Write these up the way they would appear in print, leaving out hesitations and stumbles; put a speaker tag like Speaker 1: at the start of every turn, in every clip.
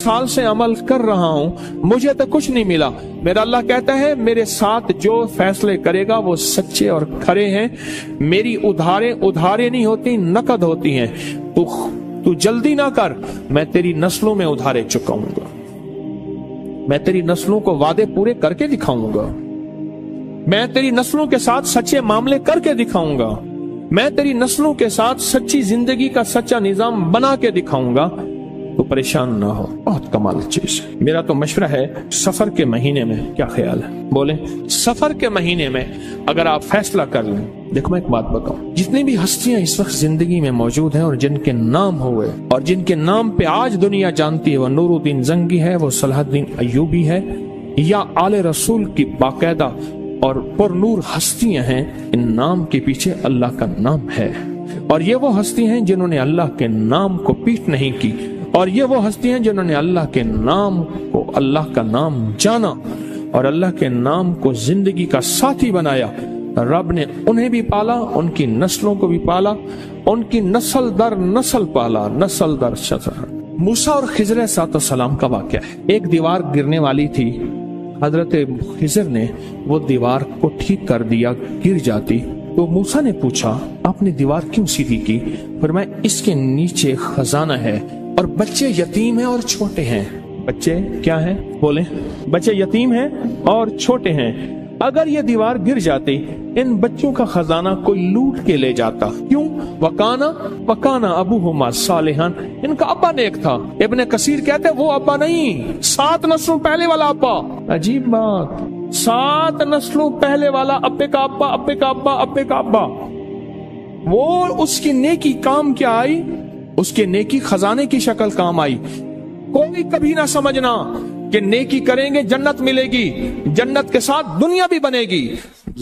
Speaker 1: साल से अमल कर रहा हूँ, मुझे तो कुछ नहीं मिला। मेरा अल्लाह कहता है मेरे साथ जो फैसले करेगा वो सच्चे और खरे हैं। मेरी उधारे नहीं होती, नकद होती हैं। तू जल्दी ना कर, मैं तेरी नस्लों में उधारे चुकाऊंगा। मैं तेरी नस्लों को वादे पूरे करके दिखाऊंगा। मैं तेरी नस्लों के साथ सच्चे मामले करके दिखाऊंगा। मैं तेरी नस्लों के साथ सच्ची जिंदगी का सच्चा निजाम बना के दिखाऊंगा। तो परेशान ना हो, बहुत कमाल चीज है। मेरा तो मशवरा है, सफर के महीने में क्या ख्याल है, बोले सफर के महीने में अगर आप फैसला कर लें। देखो मैं एक बात बताऊं, जितनी भी हस्तियां इस वक्त जिंदगी में मौजूद हैं और जिनके नाम हुए और जिनके नाम पे आज दुनिया जानती है, वो नूरुद्दीन जंगी है, वो सलाहुद्दीन अय्यूबी है, या आले रसूल की बाकायदा और पुरनूर हस्तियां हैं। इन नाम के पीछे अल्लाह का नाम है, और ये वो हस्ती हैं जिन्होंने अल्लाह के नाम को पीठ नहीं की, और ये वो हस्ती हैं जिन्होंने अल्लाह के नाम को, अल्लाह का नाम जाना और अल्लाह के नाम को जिंदगी का साथी बनाया। रब ने उन्हें भी पाला, उनकी नस्लों को भी पाला, उनकी नस्ल दर नस्ल पाला, नस्ल दर नस्ल। मूसा और खिजर अलैहिस्सलाम का वाक़या है। एक दीवार गिरने वाली थी, हजरत खिजर ने वो दीवार को ठीक कर दिया, गिर जाती तो मूसा ने पूछा आपने दीवार क्यों सीधी की? फरमाया इसके नीचे खजाना है और बच्चे यतीम हैं और छोटे हैं। बच्चे क्या हैं? बोले बच्चे यतीम हैं और छोटे हैं। अगर ये दीवार गिर जाती, इन बच्चों का खजाना कोई लूट के ले जाता। क्यों? वकाना अबूहुमा सालिहान, इनका अब्बा नेक था। इब्ने कसीर कहते हैं वो अब्बा नहीं, 7 नस्लों पहले वाला अब्बा। अजीब बात, 7 नस्लों पहले वाला अब्बे का अब्बा, अब्बे का अब्बा, अब्बे का अब्बा। वो उसकी नेकी काम क्या आई? उसके नेकी खजाने की शक्ल काम आई। कोई कभी ना समझना कि नेकी करेंगे जन्नत मिलेगी, जन्नत के साथ दुनिया भी बनेगी,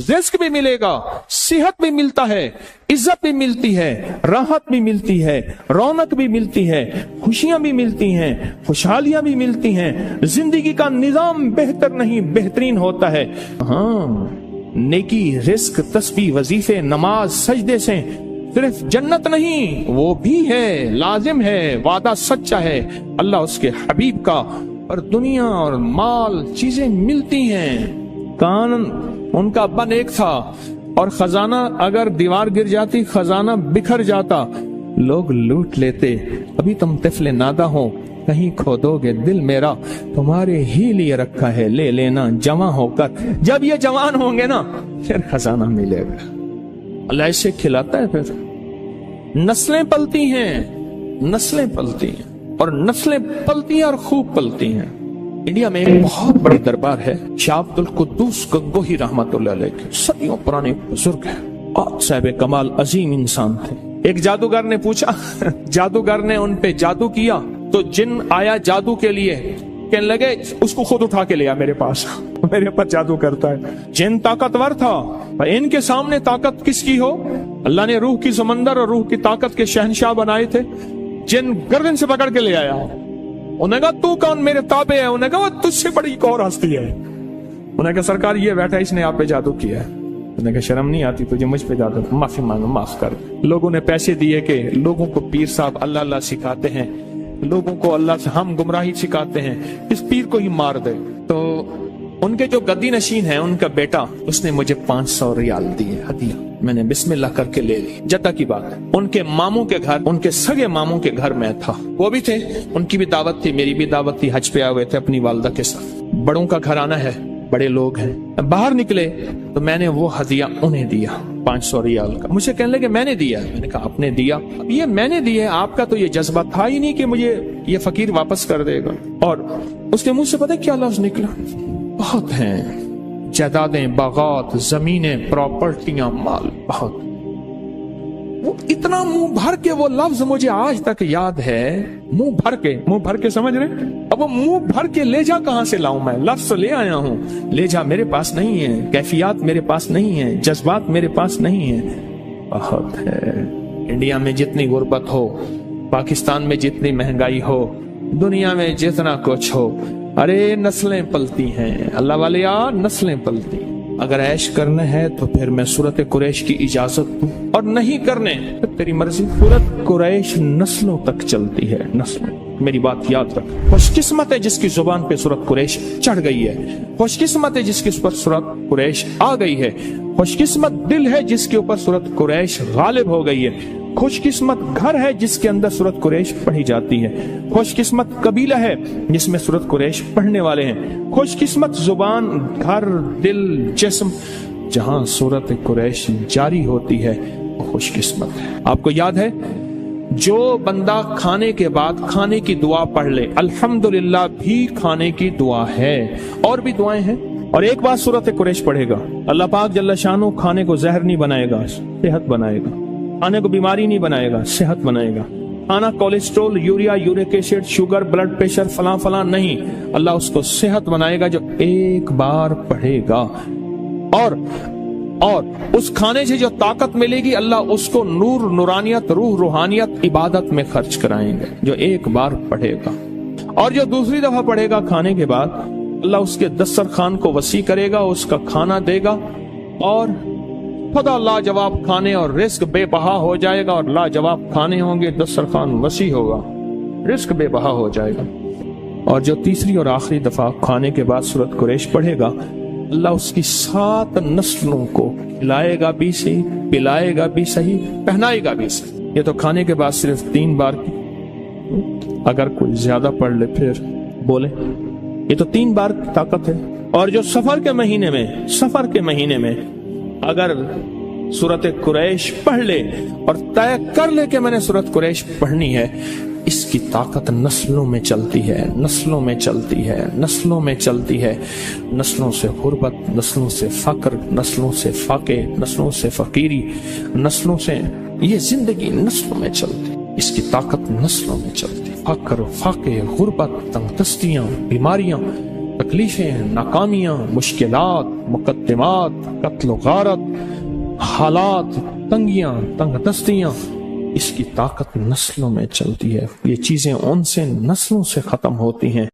Speaker 1: रिस्क भी मिलेगा, सेहत भी मिलता है, इज्जत भी मिलती है, राहत भी मिलती है, रौनक भी मिलती है, खुशियां भी मिलती हैं, खुशहालियां भी मिलती हैं। जिंदगी का निजाम बेहतर नहीं बेहतरीन होता है। हाँ, नेकी, रिस्क, तस्बीह, वजीफे, नमाज, सजदे से सिर्फ जन्नत नहीं, वो भी है, लाजिम है, वादा सच्चा है अल्लाह उसके हबीब का। और दुनिया और माल चीजें मिलती हैं। कान उनका अब्बा नेक था और खजाना, अगर दीवार गिर जाती खजाना बिखर जाता, लोग लूट लेते। अभी तुम तिफले नादा हो, कहीं खोदोगे दिल मेरा, तुम्हारे ही लिए रखा है, ले लेना जवां होकर। जब ये जवान होंगे ना फिर खजाना मिलेगा। अल्लाह ऐसे खिलाता है। फिर नस्लें पलती हैं, नस्लें पलती हैं और नस्लें पलती हैं और खूब पलती हैं। इंडिया में एक बहुत बड़ी दरबार है, शाह अब्दुल कुद्दूस गंगोही रहमतुल्लाह अलैह के, सदियों पुराने बुजुर्ग है और साहिब कमाल अजीम इंसान थे। एक जादूगर ने पूछा जादूगर ने उन पे जादू किया तो जिन आया जादू के लिए, कहने लगे उसको खुद उठा के लिया मेरे पास, मेरे पर जादू करता है। जिन ताकतवर था, इनके सामने ताकत किसकी हो? अल्लाह ने रूह की समंदर और रूह की ताकत के शहनशाह बनाए थे। जिन गर्दन से पकड़ के ले आया, उन्हें कहा तू कौन, मेरे ताबे है। उन्हें कहा वो तुझसे बड़ी एक और हस्ती है। उन्हें कहा सरकार ये बैठा, इसने आप पे जादू किया है। उन्हें कहा शर्म नहीं आती तुझे मुझ पे जादू? माफी मांगो, माफ कर। लोगों ने पैसे दिए कि लोगों को पीर साहब अल्लाह अल्लाह सिखाते हैं, लोगों को अल्लाह से हम गुमराही सिखाते हैं, इस पीर को ही मार दे। तो उनके जो गद्दी नशीन है, उनका बेटा, उसने मुझे 500 रियाल दिए हदिया। मैंने बिस्मिल्लाह करके ले ली। जद्दा की बात है। उनके मामू के घर, उनके सगे मामू के घर में था। वो भी थे, उनकी भी दावत थी, मेरी भी दावत थी। हज पे आए हुए थे अपनी वालदा के साथ। बड़ों का घर आना है, बड़े लोग हैं। बाहर निकले तो मैंने वो हदिया उन्हें दिया, 500 रियाल का। मुझे कहने लगे मैंने दिया। मैंने कहा आपने दिया? अब ये मैंने दिया, आपका तो ये जज्बा था ही नहीं कि मुझे ये फकीर वापस कर देगा। और उसके मुंह से पता क्या लफ्ज निकला? बहुत हैं, जायदादें, बागात, जमीनें, प्रॉपर्टियां, माल बहुत। वो इतना मुंह भर के वो लफ्ज मुझे आज तक याद है। मुंह भर के समझ रहे? अब वो मुंह भर के ले जा कहां से लाऊं मैं? लफ्ज ले आया हूं, ले जा मेरे पास नहीं है, कैफियत मेरे पास नहीं है, जज्बात मेरे पास नहीं है। बहुत है। इंडिया में जितनी गुर्बत हो, पाकिस्तान में जितनी महंगाई हो, दुनिया में जितना कुछ हो, अरे नस्लें पलती हैं अल्लाह वाले, यार नस्लें पलती। अगर ऐश करना है तो फिर मैं सूरत कुरैश की इजाजत दूं, और नहीं करने तो तेरी मर्जी। सूरत कुरैश नस्लों तक चलती है, नस्लों। میری بات یاد رکھ. خوش قسمت ہے جس کی زبان پہ سورت قریش چڑھ گئی ہے. خوش قسمت ہے جس کے اوپر سورت قریش آ گئی ہے. خوش قسمت دل ہے جس کے اوپر سورت قریش غالب ہو گئی ہے. خوش قسمت گھر ہے جس کے اندر سورت قریش پڑھی جاتی ہے. خوش قسمت قبیلہ ہے جس میں سورت قریش پڑھنے والے ہیں. خوش قسمت زبان، گھر، دل، جسم جہاں سورت قریش جاری ہوتی ہے وہ خوش قسمت ہے. آپ کو یاد ہے جو بندہ کھانے کے بعد کھانے کی دعا پڑھ لے، الحمدللہ بھی کھانے کی دعا ہے، اور بھی دعائیں ہیں، اور ایک بار سورت قریش پڑھے گا، اللہ پاک جل شانہ کھانے کو زہر نہیں بنائے گا، صحت بنائے گا. کھانے کو بیماری نہیں بنائے گا، صحت بنائے گا. کھانا cholesterol, urea, uric acid, sugar, blood pressure, فلاں فلاں نہیں، اللہ اس کو صحت بنائے گا جو ایک بار پڑھے گا. اور اس کھانے سے جو طاقت ملے گی اللہ اس کو نور، نورانیت، روح، روحانیت عبادت میں خرچ کرائیں گے جو ایک بار پڑھے گا. اور جو دوسری دفعہ پڑھے گا کھانے کے بعد اللہ اس کے دسترخوان کو وسیع کرے گا، اس کا کھانا دے گا، اور خدا لاجواب کھانے اور رزق بے بہا ہو جائے گا. اور لاجواب کھانے ہوں گے، دسترخوان وسیع ہوگا، رزق بے بہا ہو جائے گا. اور جو تیسری اور آخری دفعہ کھانے کے بعد سورت قریش پڑھے گا اللہ اس کی 7 نسلوں کو کھلائے گا بھی صحیح، پلائے گا بھی صحیح، پہنائے گا بھی صحیح. یہ تو کھانے کے بعد صرف 3 بار کی، اگر کوئی زیادہ پڑھ لے پھر بولے. یہ تو 3 بار کی طاقت ہے. اور جو سفر کے مہینے میں اگر سورت قریش پڑھ لے اور طے کر لے کہ میں نے سورت قریش پڑھنی ہے، اس کی طاقت نسلوں میں چلتی ہے، نسلوں میں چلتی ہے، نسلوں میں چلتی ہے. نسلوں سے غربت، نسلوں سے فقر، نسلوں سے فاقے، نسلوں سے فقیری، نسلوں سے یہ زندگی نسلوں میں چلتی. اس کی طاقت نسلوں میں چلتی. فقر، فاقے، غربت، تنگ دستیاں، بیماریاں، تکلیفیں، ناکامیاں، مشکلات، مقدمات، قتل و غارت، حالات، تنگیاں، تنگ دستیاں، اس کی طاقت نسلوں میں چلتی ہے. یہ چیزیں ان سے نسلوں سے ختم ہوتی ہیں.